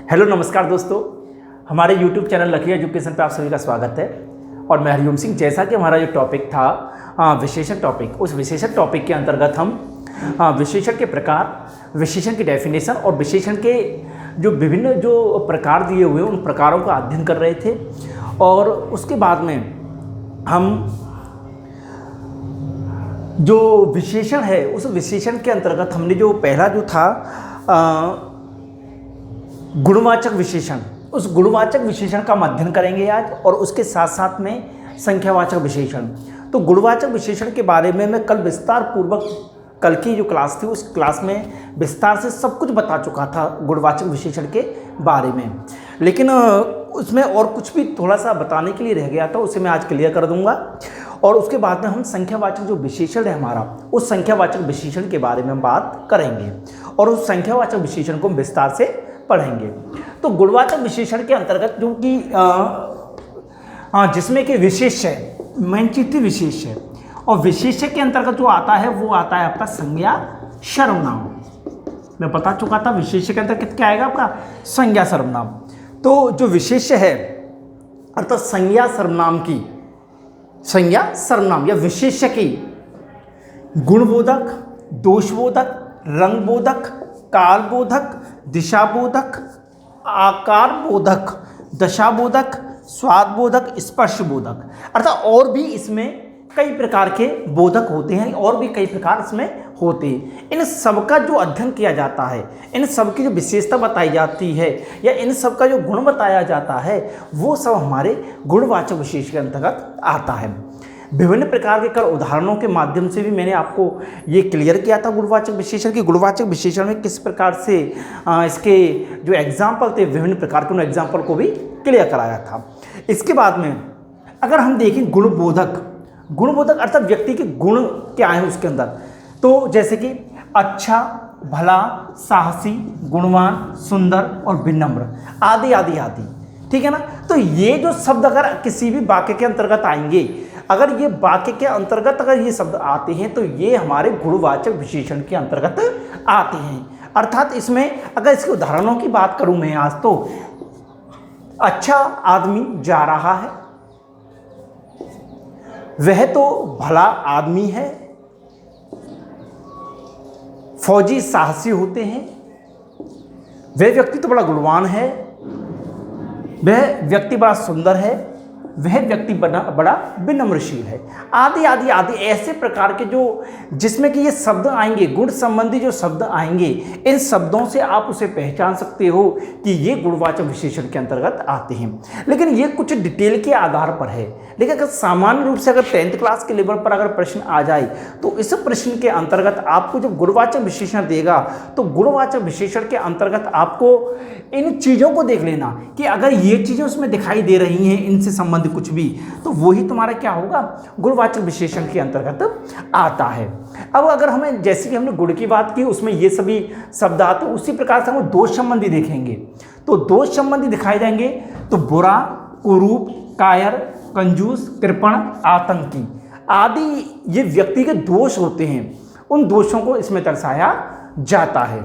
Hello नमस्कार दोस्तों, हमारे YouTube चैनल लकी एजुकेशन पे आप सभी का स्वागत है। और मैं हरिओम सिंह। जैसा कि हमारा जो टॉपिक था विशेषण टॉपिक, उस विशेषण टॉपिक के अंतर्गत हम विशेषण के प्रकार, विशेषण की डेफिनेशन और विशेषण के जो विभिन्न जो प्रकार दिए हुए उन प्रकारों का अध्ययन कर रहे थे। और उसके बाद में हम जो विशेषण है उस विशेषण के अंतर्गत हमने जो पहला जो था गुणवाचक विशेषण, उस गुणवाचक विशेषण का अध्ययन करेंगे आज। और उसके साथ साथ में संख्यावाचक विशेषण। तो गुणवाचक विशेषण के बारे में मैं कल विस्तार पूर्वक, कल की जो क्लास थी उस क्लास में विस्तार से सब कुछ बता चुका था गुणवाचक विशेषण के बारे में, लेकिन उसमें और कुछ भी थोड़ा सा बताने के लिए रह गया था, उसे मैं आज क्लियर कर दूंगा। और उसके बाद में हम संख्यावाचक जो विशेषण है हमारा, उस संख्यावाचक विशेषण के बारे में हम बात करेंगे और उस संख्यावाचक विशेषण को हम विस्तार से पढ़ेंगे। तो गुणवाचक विशेषण के अंतर्गत जो कि जिसमें कि विशेष है, मेन चीज थी विशेष है, और विशेष के अंतर्गत जो आता है वो आता है आपका संज्ञा सर्वनाम। मैं बता चुका था विशेष के अंतर्गत क्या आएगा आपका संज्ञा सर्वनाम। तो जो विशेष है अर्थात संज्ञा सर्वनाम की, संज्ञा सर्वनाम या विशेष की गुणबोधक, दोषबोधक, रंगबोधक, कालबोधक, दिशाबोधक, आकारबोधक, दशाबोधक, स्वादबोधक, स्पर्शबोधक, अर्थात और भी इसमें कई प्रकार के बोधक होते हैं और भी कई प्रकार इसमें होते हैं। इन सबका जो अध्ययन किया जाता है, इन सब की जो विशेषता बताई जाती है या इन सब का जो गुण बताया जाता है, वो सब हमारे गुणवाचक विशेषण के अंतर्गत आता है। विभिन्न प्रकार के कल उदाहरणों के माध्यम से भी मैंने आपको ये क्लियर किया था गुणवाचक विशेषण की, गुणवाचक विशेषण में किस प्रकार से इसके जो एग्जाम्पल थे, विभिन्न प्रकार के उन एग्जाम्पल को भी क्लियर कराया था। इसके बाद में अगर हम देखें गुणबोधक, गुणबोधक अर्थात व्यक्ति के गुण क्या हैं उसके अंदर, तो जैसे कि अच्छा, भला, साहसी, गुणवान, सुंदर और विनम्र आदि आदि आदि, ठीक है ना। तो ये जो शब्द अगर किसी भी वाक्य के अंतर्गत आएंगे, अगर ये वाक्य के अंतर्गत अगर ये शब्द आते हैं तो ये हमारे गुणवाचक विशेषण के अंतर्गत आते हैं। अर्थात इसमें अगर इसके उदाहरणों की बात करूं मैं आज, तो अच्छा आदमी जा रहा है, वह तो भला आदमी है, फौजी साहसी होते हैं, वह व्यक्ति तो बड़ा गुणवान है, वह व्यक्ति बड़ा सुंदर है, वह व्यक्ति बड़ा विनम्रशील है, आदि आदि आदि। ऐसे प्रकार के जो जिसमें कि ये शब्द आएंगे, गुण संबंधी जो शब्द आएंगे, इन शब्दों से आप उसे पहचान सकते हो कि ये गुणवाचक विशेषण के अंतर्गत आते हैं। लेकिन ये कुछ डिटेल के आधार पर है, लेकिन अगर सामान्य रूप से अगर 10th क्लास के लेवल पर अगर प्रश्न आ जाए तो इस प्रश्न के अंतर्गत आपको जब गुणवाचक विशेषण देगा तो गुणवाचक विशेषण के अंतर्गत आपको इन चीज़ों को देख लेना कि अगर ये चीज़ें उसमें दिखाई दे रही हैं, इनसे संबंधित कुछ भी, तो वही तुम्हारा क्या होगा गुणवाचक विशेषण के अंतर्गत आता है। अब अगर हमें, जैसे कि हमने गुण की बात की, उसमें ये सभी शब्द आते, उसी प्रकार से हम दोष संबंधी देखेंगे तो दोष संबंधी दिखाई देंगे तो बुरा, कुरूप, कायर, कंजूस, कृपण, आतंकी आदि ये व्यक्ति के दोष होते हैं, उन दोषों को इसमें दर्शाया जाता है।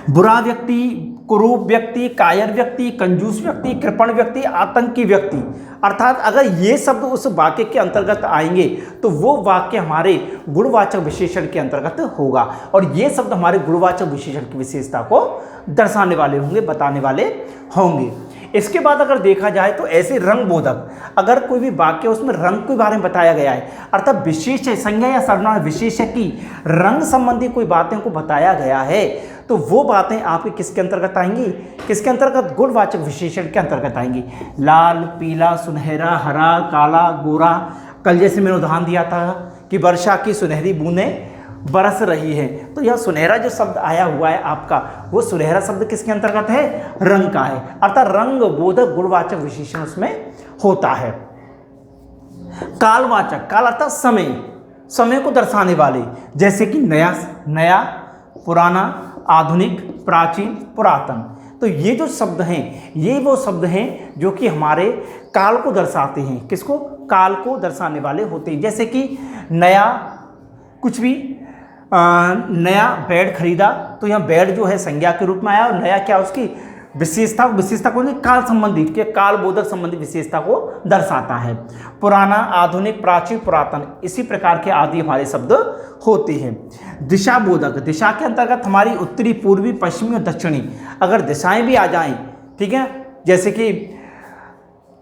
बुरा व्यक्ति, कुरूप व्यक्ति, कायर व्यक्ति, कंजूस व्यक्ति, कृपण व्यक्ति, आतंकी व्यक्ति, अर्थात अगर ये शब्द उस वाक्य के अंतर्गत आएंगे तो वो वाक्य हमारे गुणवाचक विशेषण के अंतर्गत होगा और ये शब्द हमारे गुणवाचक विशेषण की विशेषता को दर्शाने वाले होंगे, बताने वाले होंगे। इसके बाद अगर देखा जाए तो ऐसे रंगबोधक, अगर कोई भी वाक्य उसमें रंग के बारे में बताया गया है, अर्थात विशेष संज्ञा या सर्वनाम विशेष की रंग संबंधी कोई बातें को बताया गया है, तो वो बातें आपके किसके अंतर्गत आएंगी, किसके अंतर्गत गुणवाचक विशेषण के अंतर्गत आएंगी। लाल, पीला, सुनहरा, हरा, काला, गोरा। कल जैसे मैंने उदाहरण दिया था कि वर्षा की सुनहरी बूंदें बरस रही है, तो यह सुनहरा जो शब्द आया हुआ है आपका, वो सुनहरा शब्द किसके अंतर्गत है, रंग का है, अर्थात रंग बोधक गुणवाचक विशेषण उसमें होता है। कालवाचक, काल अर्थात समय, समय को दर्शाने वाले, जैसे कि नया, नया, पुराना, आधुनिक, प्राचीन, पुरातन। तो ये जो शब्द हैं, ये वो शब्द हैं जो कि हमारे काल को दर्शाते हैं। किसको, काल को दर्शाने वाले होते हैं। जैसे कि नया कुछ भी नया बेड खरीदा, तो यहाँ बेड जो है संज्ञा के रूप में आया, और नया क्या उसकी विशेषता, विशेषता कौन सी, काल संबंधी के काल बोधक संबंधी विशेषता को दर्शाता है। पुराना, आधुनिक, प्राचीन, पुरातन, इसी प्रकार के आदि हमारे शब्द होते हैं। दिशा बोधक, दिशा के अंतर्गत हमारी उत्तरी, पूर्वी, पश्चिमी और दक्षिणी अगर दिशाएं भी आ जाएं, ठीक है, जैसे कि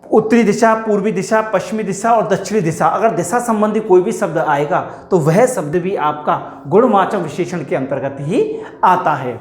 उत्तरी दिशा, पूर्वी दिशा, पश्चिमी दिशा और दक्षिणी दिशा, अगर दिशा संबंधी कोई भी शब्द आएगा तो वह शब्द भी आपका गुणवाचक विशेषण के अंतर्गत ही आता है।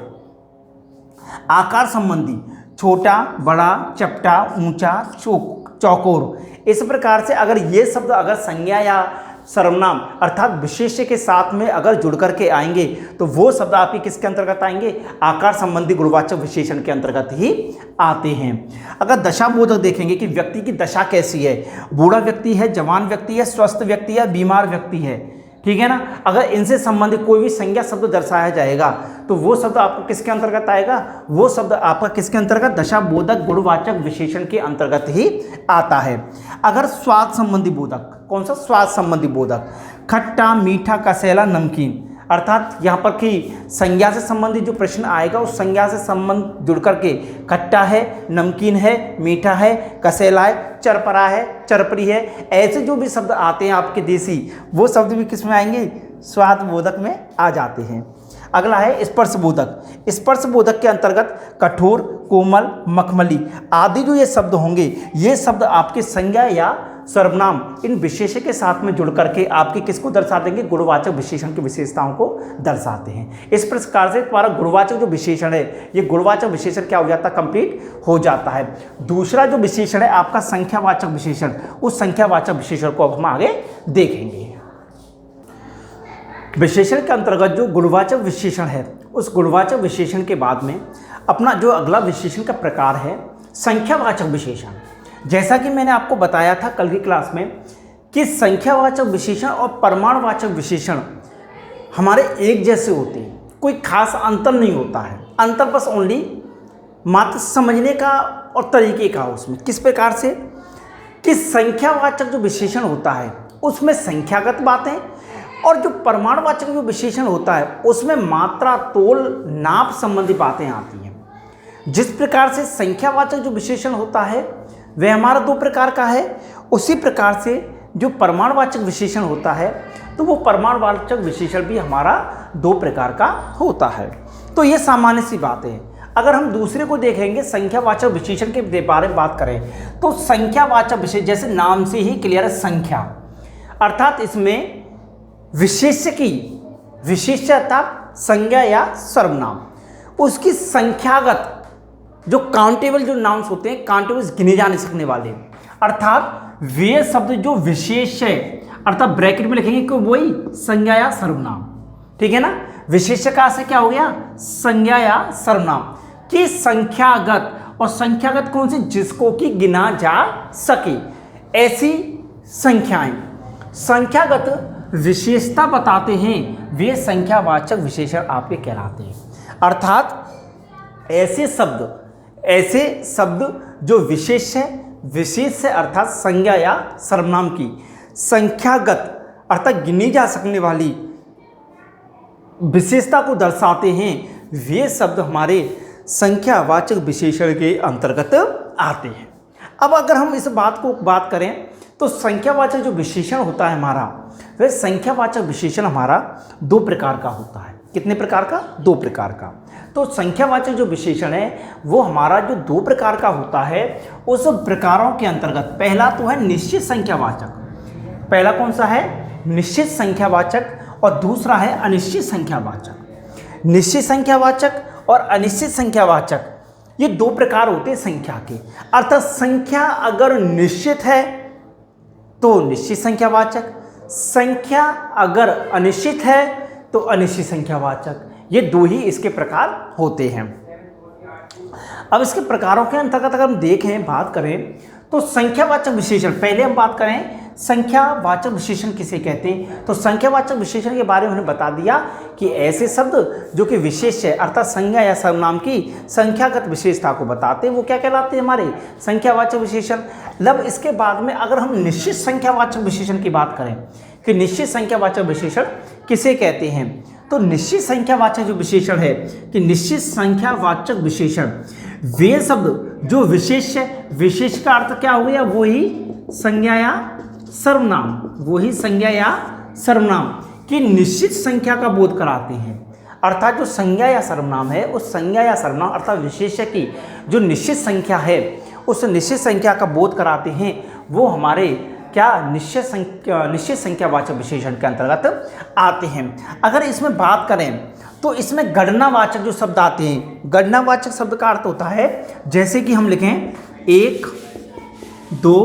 आकार संबंधी, छोटा, बड़ा, चपटा, ऊंचा, चौकोर, इस प्रकार से अगर ये शब्द अगर संज्ञा या सर्वनाम अर्थात विशेष्य के साथ में अगर जुड़ करके आएंगे तो वो शब्द आपके किसके अंतर्गत आएंगे, आकार संबंधी गुणवाचक विशेषण के अंतर्गत ही आते हैं। अगर दशा बोधक देखेंगे कि व्यक्ति की दशा कैसी है, बूढ़ा व्यक्ति है, जवान व्यक्ति है, स्वस्थ व्यक्ति है, बीमार व्यक्ति है, ठीक है ना, अगर इनसे संबंधित कोई भी संज्ञा शब्द दर्शाया जाएगा तो वो शब्द आपको किसके अंतर्गत आएगा, वो शब्द आपका किसके अंतर्गत, दशा बोधक गुणवाचक विशेषण के अंतर्गत ही आता है। अगर स्वाद संबंधी बोधक, कौन सा, स्वाद संबंधी बोधक, खट्टा, मीठा, कसैला, नमकीन, अर्थात यहाँ पर कि संज्ञा से संबंधित जो प्रश्न आएगा उस संज्ञा से संबंध जुड़ करके खट्टा है, नमकीन है, मीठा है, कसैला है, चरपरा है, चरपरी है, ऐसे जो भी शब्द आते हैं आपके देसी, वो शब्द भी किस में आएंगे, स्वाद बोधक में आ जाते हैं। अगला है स्पर्श बोधक। स्पर्श बोधक के अंतर्गत कठोर, कोमल, मखमली आदि जो ये शब्द होंगे, ये शब्द आपके संज्ञा या सर्वनाम इन विशेषण के साथ में जुड़ करके आपके किसको दर्शा देंगे, गुणवाचक विशेषण की विशेषताओं को दर्शाते हैं। इस प्रकार से तुम्हारा गुणवाचक जो विशेषण है, ये गुणवाचक विशेषण क्या हो जाता है, कंप्लीट हो जाता है। दूसरा जो विशेषण है आपका संख्यावाचक विशेषण, उस संख्यावाचक विशेषण को अब हम आगे देखेंगे। विशेषण के अंतर्गत जो गुणवाचक विशेषण है, उस गुणवाचक विशेषण के बाद में अपना जो अगला विशेषण का प्रकार है संख्यावाचक विशेषण। जैसा कि मैंने आपको बताया था कल की क्लास में कि संख्यावाचक विशेषण और परमाणुवाचक विशेषण हमारे एक जैसे होते हैं, कोई खास अंतर नहीं होता है, अंतर बस ओनली मात्र समझने का और तरीके का उसमें। किस प्रकार से कि संख्यावाचक जो विशेषण होता है उसमें संख्यागत बातें, और जो परमाणुवाचक जो विशेषण होता है उसमें मात्रा, तोल, नाप संबंधी बातें आती हैं। जिस प्रकार से संख्यावाचक जो विशेषण होता है वह हमारा दो प्रकार का है, उसी प्रकार से जो परमाणुवाचक विशेषण होता है तो वो परमाणुवाचक विशेषण भी हमारा दो प्रकार का होता है। तो ये सामान्य सी बात है। अगर हम दूसरे को देखेंगे संख्यावाचक विशेषण के बारे में बात करें तो संख्यावाचक विशेषण जैसे नाम से ही क्लियर है, संख्या अर्थात इसमें विशेष्य की विशेषता संज्ञा या सर्वनाम, उसकी संख्यागत जो काउंटेबल जो नाउन्स होते हैं, काउंटेबल गिने जा नहीं सकने वाले, अर्थात वे शब्द जो विशेष है, अर्थात ब्रैकेट में लिखेंगे कि वही संज्ञा या सर्वनाम, ठीक है ना। विशेष्य का से क्या हो गया, संज्ञा या सर्वनाम की संख्यागत, और संख्यागत कौन सी, जिसको कि गिना जा सके, ऐसी संख्याएं संख्यागत विशेषता बताते हैं, वे संख्यावाचक विशेषण आपके कहलाते हैं। अर्थात ऐसे शब्द जो विशेष है अर्थात संज्ञा या सर्वनाम की संख्यागत अर्थात गिनी जा सकने वाली विशेषता को दर्शाते हैं, वे शब्द हमारे संख्यावाचक विशेषण के अंतर्गत आते हैं। अब अगर हम इस बात करें तो संख्यावाचक जो विशेषण होता है हमारा, वह संख्यावाचक विशेषण हमारा दो प्रकार का होता है। कितने प्रकार का, दो प्रकार का। तो संख्यावाचक जो विशेषण है वो हमारा जो दो प्रकार का होता है, उस प्रकारों के अंतर्गत पहला तो है निश्चित संख्यावाचक, पहला कौन सा है, निश्चित संख्यावाचक, और दूसरा है अनिश्चित संख्यावाचक। निश्चित संख्यावाचक और अनिश्चित संख्यावाचक ये दो प्रकार होते हैं संख्या के। अर्थात संख्या अगर निश्चित है तो निश्चित संख्यावाचक, संख्या अगर अनिश्चित है तो अनिश्चित संख्यावाचक, ये दो ही इसके प्रकार होते हैं। अब इसके प्रकारों के अंतर्गत अगर हम देखें, बात करें तो संख्यावाचक विशेषण, पहले हम बात करें संख्यावाचक विशेषण किसे कहते हैं, तो संख्यावाचक विशेषण के बारे में हमने बता दिया कि ऐसे शब्द जो कि विशेष है अर्थात संज्ञा या सर्वनाम की संख्यागत विशेषता को बताते हैं, वो क्या कहलाते हैं, हमारे संख्यावाचक विशेषण। लब इसके बाद में अगर हम निश्चित संख्यावाचक विशेषण की बात करें कि निश्चित संख्यावाचक विशेषण किसे कहते हैं, तो निश्चित संख्यावाचक जो विशेषण है कि निश्चित संख्यावाचक विशेषण वे शब्द जो विशेष है, विशेष का अर्थ क्या हो गया, वही संज्ञा या सर्वनाम, वही संज्ञा या सर्वनाम की निश्चित संख्या का बोध कराते हैं। अर्थात जो संज्ञा या सर्वनाम है, उस संज्ञा या सर्वनाम अर्थात विशेष्य की जो निश्चित संख्या है, उस निश्चित संख्या का बोध कराते हैं, वो हमारे क्या निश्चित संख्यावाचक विशेषण के अंतर्गत आते हैं। अगर इसमें बात करें तो इसमें गणनावाचक जो शब्द आते हैं, गणनावाचक शब्द का अर्थ होता है जैसे कि हम लिखें 1 2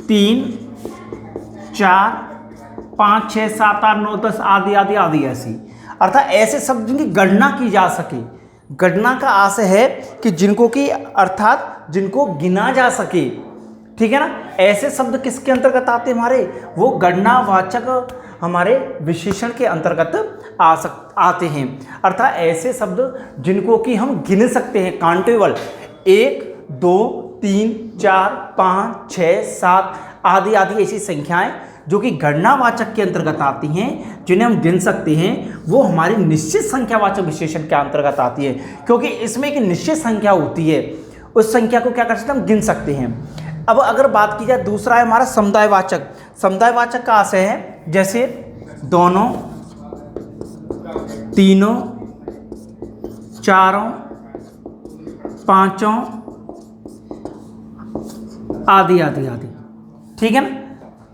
3 4 5 6 7 8 9 10 आदि आदि आदि ऐसी, अर्थात ऐसे शब्द जिनकी गणना की जा सके। गणना का आशय है कि जिनको कि अर्थात जिनको गिना जा सके, ठीक है ना। ऐसे शब्द किसके अंतर्गत आते हैं हमारे, वो गणनावाचक हमारे विशेषण के अंतर्गत आते हैं। अर्थात ऐसे शब्द जिनको कि हम गिन सकते हैं, काउंटेबल, 1 2 3 4 5 6 7 आदि आदि ऐसी संख्याएं जो कि गणनावाचक के अंतर्गत आती हैं, जिन्हें हम गिन सकते हैं, वो हमारी निश्चित संख्यावाचक विशेषण के अंतर्गत आती है। क्योंकि इसमें एक निश्चित संख्या होती है, उस संख्या को क्या कर सकते हैं, हम गिन सकते हैं। अब अगर बात की जाए, दूसरा है हमारा समुदायवाचक। समुदायवाचक का आशय है जैसे दोनों, तीनों, चारों, पांचों आदि आदि आदि, ठीक है ना।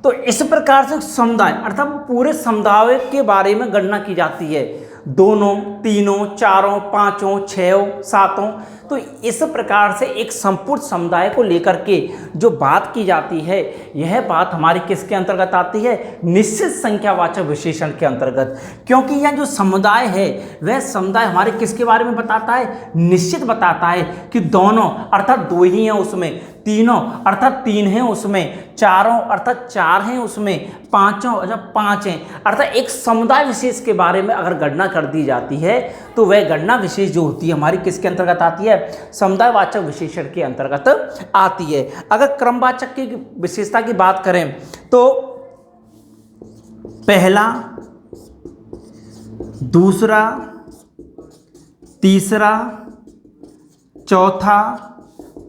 तो इस प्रकार से समुदाय अर्थात पूरे समुदाय के बारे में गणना की जाती है, दोनों, तीनों, चारों, पांचों, छहों, सातों। तो इस प्रकार से एक संपूर्ण समुदाय को लेकर के जो बात की जाती है, यह बात हमारी किसके अंतर्गत आती है, निश्चित संख्यावाचक विशेषण के अंतर्गत। क्योंकि यह जो समुदाय है, वह समुदाय हमारे किसके बारे में बताता है, निश्चित बताता है कि दोनों अर्थात 2 ही हैं उसमें, तीनों अर्थात 3 हैं उसमें, चारों अर्थात 4 हैं उसमें, पांचों अर्थात 5 हैं। अर्थात एक समुदाय विशेष के बारे में अगर गणना कर दी जाती है, तो वह गणना विशेष जो होती है हमारी किसके अंतर्गत आती है, समुदायवाचक विशेषण के अंतर्गत आती है। अगर क्रमवाचक की विशेषता की बात करें तो पहला, दूसरा, तीसरा, चौथा,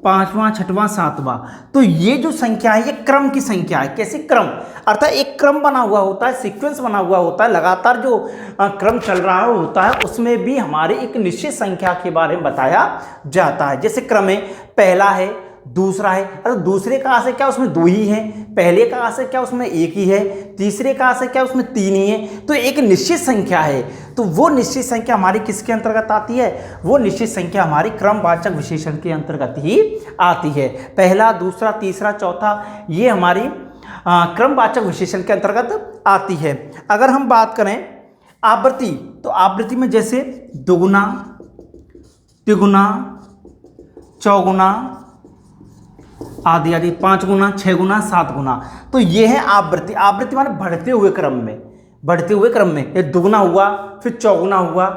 पांचवा, छठवां, सातवां, तो ये जो संख्या है ये क्रम की संख्या है। कैसे क्रम, अर्थात एक क्रम बना हुआ होता है, सीक्वेंस बना हुआ होता है, लगातार जो क्रम चल रहा होता है, उसमें भी हमारे एक निश्चित संख्या के बारे में बताया जाता है। जैसे क्रम है, पहला है, दूसरा है, अरे दूसरे का आशय क्या, उसमें 2 ही है, पहले का आशय क्या, उसमें 1 ही है, तीसरे का आशय क्या, उसमें 3 ही है। तो एक निश्चित संख्या है, तो वो निश्चित संख्या हमारी किसके अंतर्गत आती है, वो निश्चित संख्या हमारी क्रमवाचक विशेषण के अंतर्गत ही आती है। पहला, दूसरा, तीसरा, चौथा, ये हमारी क्रमवाचक विशेषण के अंतर्गत आती है। अगर हम बात करें आवृत्ति, तो आवृत्ति में जैसे दुगुना, तिगुना, चौगुना आदि आदि, 5 गुना, 6 गुना, 7 गुना, तो ये है आवृत्ति। आवृत्ति माने बढ़ते हुए क्रम में, बढ़ते हुए क्रम में, ये दुगुना हुआ, फिर चौगुना हुआ,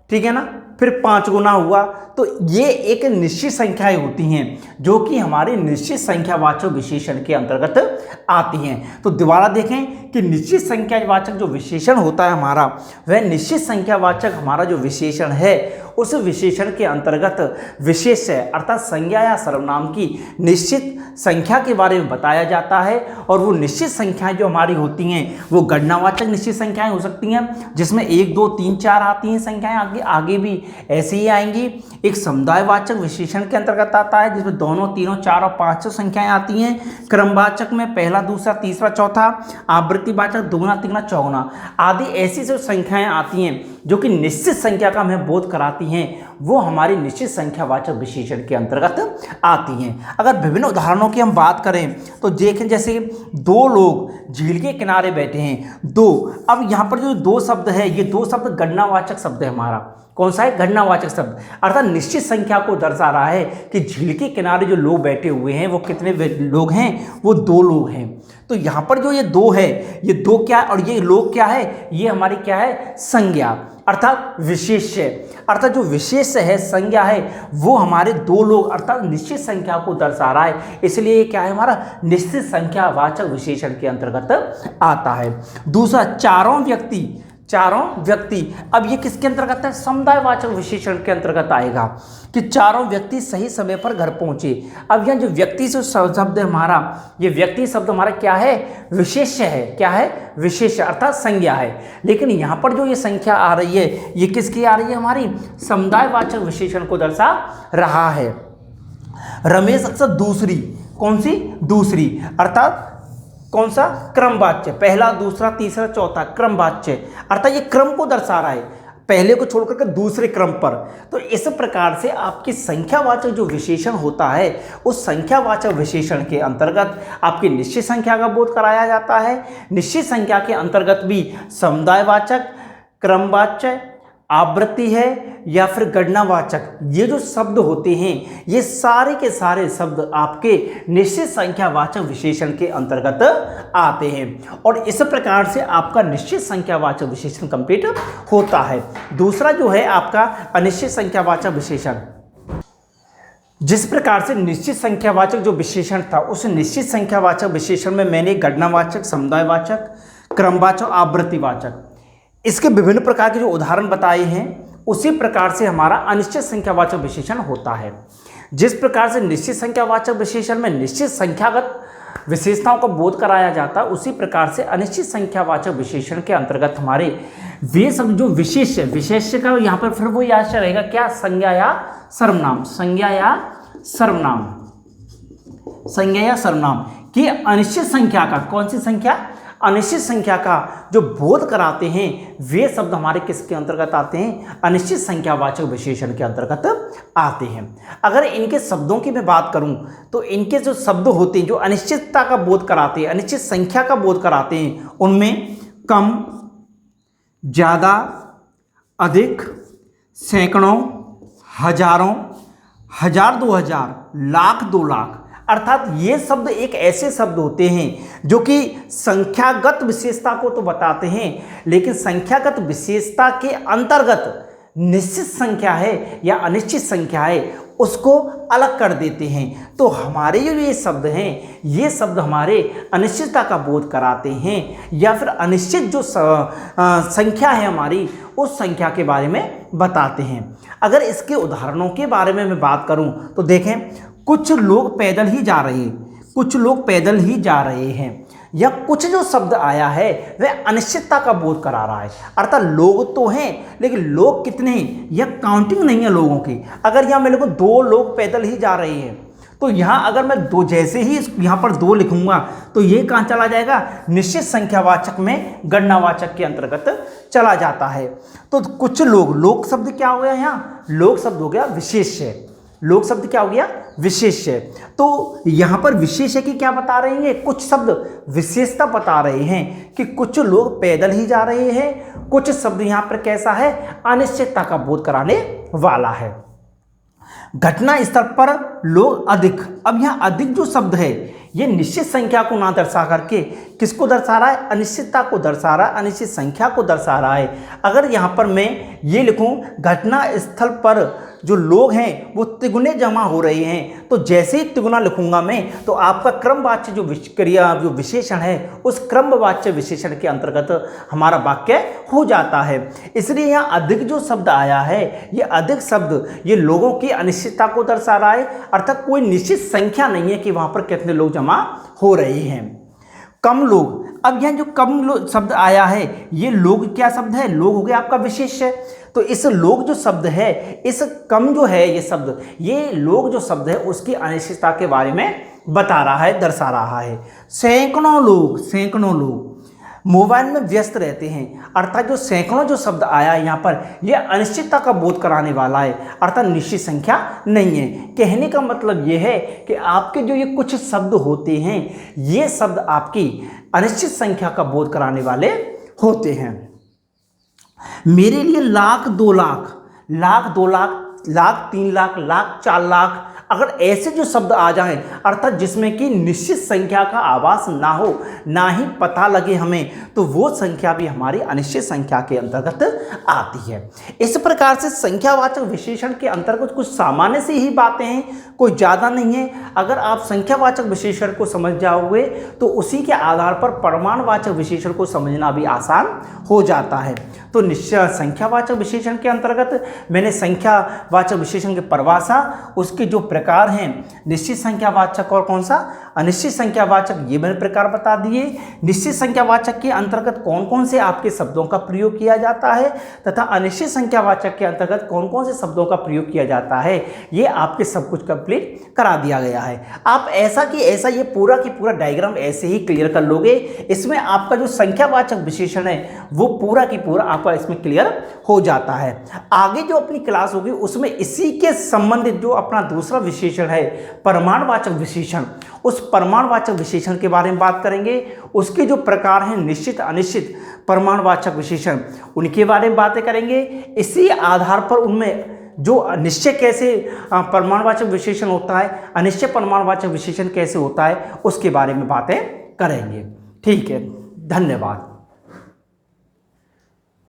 ठीक है ना, फिर 5 गुना हुआ। तो ये एक निश्चित संख्याएं होती हैं जो कि हमारे निश्चित संख्यावाचक विशेषण के अंतर्गत आती हैं। तो दोबारा देखें कि निश्चित संख्यावाचक जो विशेषण होता है हमारा, वह निश्चित संख्यावाचक हमारा जो विशेषण है, उस विशेषण के अंतर्गत विशेष है अर्थात संज्ञा या सर्वनाम की निश्चित संख्या के बारे में बताया जाता है। और वो निश्चित संख्याएं जो हमारी होती हैं, वो गणनावाचक निश्चित संख्याएं हो सकती हैं, जिसमें 1 2 3 4 आती हैं संख्याएं, आगे भी ऐसे ही आएंगी। एक समुदायवाचक विशेषण के अंतर्गत आता है, जिसमें दोनों, तीनों, चारों, पांचों संख्याएं आती हैं। क्रमवाचक में पहला, दूसरा, तीसरा, चौथा, आवृत्तिवाचक दुगुना, तिगुना, चौगुना आदि ऐसी जो संख्याएं आती हैं जो कि निश्चित संख्या का हमें बोध कराती हैं, वो हमारी निश्चित संख्यावाचक विशेषण के अंतर्गत आती हैं। अगर विभिन्न उदाहरणों की हम बात करें तो देखें, जैसे 2 लोग झील के किनारे बैठे हैं, 2। अब यहाँ पर जो 2 शब्द है, ये 2 शब्द गणनावाचक शब्द है हमारा। कौन सा है, गणनावाचक शब्द, अर्थात निश्चित संख्या को दर्शा रहा है कि झील के किनारे जो लोग बैठे हुए हैं वो कितने लोग हैं, वो 2 लोग हैं। तो यहाँ पर जो ये 2 है, ये 2 क्या है और ये लोग क्या है, ये हमारी क्या है, संज्ञा अर्थात विशेष है। अर्थात जो विशेष है, संज्ञा है, वो हमारे 2 लोग अर्थात निश्चित संख्या को दर्शा रहा है, इसलिए क्या है हमारा निश्चित संख्यावाचक विशेषण के अंतर्गत आता है। दूसरा, चारों व्यक्ति चारों व्यक्ति। अब ये किसके अंतर्गत है? समुदायवाचक विशेषण के अंतर्गत आएगा कि चारों व्यक्ति सही समय पर घर पहुंचे। अब यहाँ जो व्यक्ति से शब्द हमारा, ये व्यक्ति शब्द हमारा क्या है? विशेष्य है। क्या है? विशेष्य अर्थात संज्ञा है। लेकिन यहाँ पर जो ये संख्या आ रही है ये किसकी आ रही है? हमारी समुदायवाचक विशेषण को दर्शा रहा है। रमेश अक्सर दूसरी, कौन सी? दूसरी, अर्थात कौन सा? क्रमवाच्य, पहला, दूसरा, तीसरा, चौथा, क्रमवाच्य, अर्थात ये क्रम को दर्शा रहा है, पहले को छोड़कर के दूसरे क्रम पर। तो इस प्रकार से आपकी संख्यावाचक जो विशेषण होता है उस संख्यावाचक विशेषण के अंतर्गत आपकी निश्चित संख्या का बोध कराया जाता है। निश्चित संख्या के अंतर्गत भी समुदायवाचक, क्रमवाच्य, आवृत्ति है या फिर गणनावाचक, ये जो शब्द होते हैं ये सारे के सारे शब्द आपके निश्चित संख्यावाचक विशेषण के अंतर्गत आते हैं। और इस प्रकार से आपका निश्चित संख्यावाचक विशेषण कंप्लीट होता है। दूसरा जो है आपका अनिश्चित संख्यावाचक विशेषण। जिस प्रकार से निश्चित संख्यावाचक जो विशेषण था उस निश्चित संख्यावाचक विशेषण में मैंने गणनावाचक, समुदायवाचक, क्रमवाचक, आवृत्तिवाचक, इसके विभिन्न प्रकार के जो उदाहरण बताए हैं उसी प्रकार से हमारा अनिश्चित संख्यावाचक विशेषण होता है। जिस प्रकार से निश्चित संख्यावाचक विशेषण में निश्चित संख्यागत विशेषताओं का बोध कराया जाता है उसी प्रकार से अनिश्चित संख्यावाचक विशेषण के अंतर्गत हमारे वे सब जो विशेष्य का यहाँ पर फिर वो याद रहेगा क्या? संज्ञा या सर्वनाम, संज्ञा या सर्वनाम, संज्ञा या सर्वनाम की अनिश्चित संख्या का, कौन सी संख्या? अनिश्चित संख्या का जो बोध कराते हैं वे शब्द हमारे किसके अंतर्गत आते हैं? अनिश्चित संख्यावाचक विशेषण के अंतर्गत आते हैं। अगर इनके शब्दों की मैं बात करूं तो इनके जो शब्द होते हैं जो अनिश्चितता का बोध कराते हैं, अनिश्चित संख्या का बोध कराते हैं, उनमें कम, ज़्यादा, अधिक, सैकड़ों, हजारों, 1000, 2000, लाख, 2 लाख, अर्थात ये शब्द एक ऐसे शब्द होते हैं जो कि संख्यागत विशेषता को तो बताते हैं लेकिन संख्यागत विशेषता के अंतर्गत निश्चित संख्या है या अनिश्चित संख्या है उसको अलग कर देते हैं। तो हमारे जो ये शब्द हैं ये शब्द हमारे अनिश्चितता का बोध कराते हैं या फिर अनिश्चित जो संख्या है हमारी उस संख्या के बारे में बताते हैं। अगर इसके उदाहरणों के बारे में मैं बात करूं तो देखें, कुछ लोग पैदल ही जा रहे हैं, कुछ लोग पैदल ही जा रहे हैं, या कुछ जो शब्द आया है वह अनिश्चितता का बोध करा रहा है, अर्थात लोग तो हैं लेकिन लोग कितने हैं यह काउंटिंग नहीं है लोगों की। अगर यहाँ मैं लिखूँ 2 लोग पैदल ही जा रहे हैं तो यहाँ अगर मैं 2 जैसे ही यहाँ पर 2 लिखूंगा तो ये कहाँ चला जाएगा? निश्चित संख्यावाचक में गणनावाचक के अंतर्गत चला जाता है। तो कुछ लोग, लोग शब्द क्या हो गया? यहाँ लोग शब्द हो गया विशेष्य, लोग शब्द क्या हो गया? विशेष्य। तो यहाँ पर विशेष्य की क्या बता रहे हैं? कुछ शब्द विशेषता बता रहे हैं कि कुछ लोग पैदल ही जा रहे हैं। कुछ शब्द यहाँ पर कैसा है? अनिश्चितता का बोध कराने वाला है। घटना स्तर पर लोग अधिक, अब यहाँ अधिक जो शब्द है ये निश्चित संख्या को ना दर्शा करके किसको दर्शा रहा है? अनिश्चितता को दर्शा रहा है, अनिश्चित संख्या को दर्शा रहा है। अगर यहाँ पर मैं ये लिखूँ घटना स्थल पर जो लोग हैं वो तिगुने जमा हो रहे हैं, तो जैसे ही तिगुना लिखूंगा मैं तो आपका क्रमवाच्य जो क्रिया जो विशेषण है उस क्रमवाच्य विशेषण के अंतर्गत हमारा वाक्य हो जाता है। इसलिए यहाँ अधिक जो शब्द आया है ये अधिक शब्द ये लोगों की अनिश्चितता को दर्शा रहा है, अर्थात कोई निश्चित संख्या नहीं है कि वहाँ पर कितने लोग जमा हो रहे हैं। कम लोग, अब यहाँ जो कम लोग शब्द आया है ये लोग क्या शब्द है? लोग हो गया आपका विशेष्य। तो इस लोग जो शब्द है, इस कम जो है ये शब्द, ये लोग जो शब्द है उसकी अनिश्चितता के बारे में बता रहा है, दर्शा रहा है। सैकड़ों लोग, सैकड़ों लोग मोबाइल में व्यस्त रहते हैं, अर्थात जो सैकड़ों जो शब्द आया है यहाँ पर यह अनिश्चितता का बोध कराने वाला है, अर्थात निश्चित संख्या नहीं है। कहने का मतलब यह है कि आपके जो ये कुछ शब्द होते हैं ये शब्द आपकी अनिश्चित संख्या का बोध कराने वाले होते हैं। मेरे लिए लाख, 2 लाख, लाख, 2 लाख, लाख, 3 लाख, लाख, 4 लाख, अगर ऐसे जो शब्द आ जाएं अर्थात जिसमें कि निश्चित संख्या का आभास ना हो, ना ही पता लगे हमें, तो वो संख्या भी हमारी अनिश्चित संख्या के अंतर्गत आती है। इस प्रकार से संख्यावाचक विशेषण के अंतर्गत कुछ सामान्य सी ही बातें हैं, कोई ज़्यादा नहीं है। अगर आप संख्यावाचक विशेषण को समझ जाओगे तो उसी के आधार पर परिमाणवाचक विशेषण को समझना भी आसान हो जाता है। तो निश्चय संख्यावाचक विशेषण के अंतर्गत मैंने संख्यावाचक विशेषण की परिभाषा, उसके जो प्रकार हैं, निश्चित संख्यावाचक और कौन सा अनिश्चित संख्यावाचक, ये मैंने प्रकार बता दिए। निश्चित संख्यावाचक के अंतर्गत कौन कौन से आपके शब्दों का प्रयोग किया जाता है तथा अनिश्चित संख्यावाचक के अंतर्गत कौन कौन से शब्दों का प्रयोग किया जाता है, ये आपके सब कुछ कंप्लीट करा दिया गया है। आप ऐसा कि ऐसा ये पूरा की पूरा डायग्राम ऐसे ही क्लियर कर लोगे, इसमें आपका जो संख्यावाचक विशेषण है वो पूरा की पूरा आपका इसमें क्लियर हो जाता है। आगे जो अपनी क्लास होगी उसमें इसी के संबंधित जो अपना दूसरा विशेषण है परिमाणवाचक विशेषण, उस परिमाणवाचक विशेषण के बारे में बात करेंगे। उसके जो प्रकार हैं निश्चित अनिश्चित परिमाणवाचक विशेषण, उनके बारे में बातें करेंगे। इसी आधार पर उनमें जो निश्चय कैसे परिमाणवाचक विशेषण होता है, अनिश्चय परिमाणवाचक विशेषण कैसे होता है, उसके बारे में बातें करेंगे। ठीक है, धन्यवाद।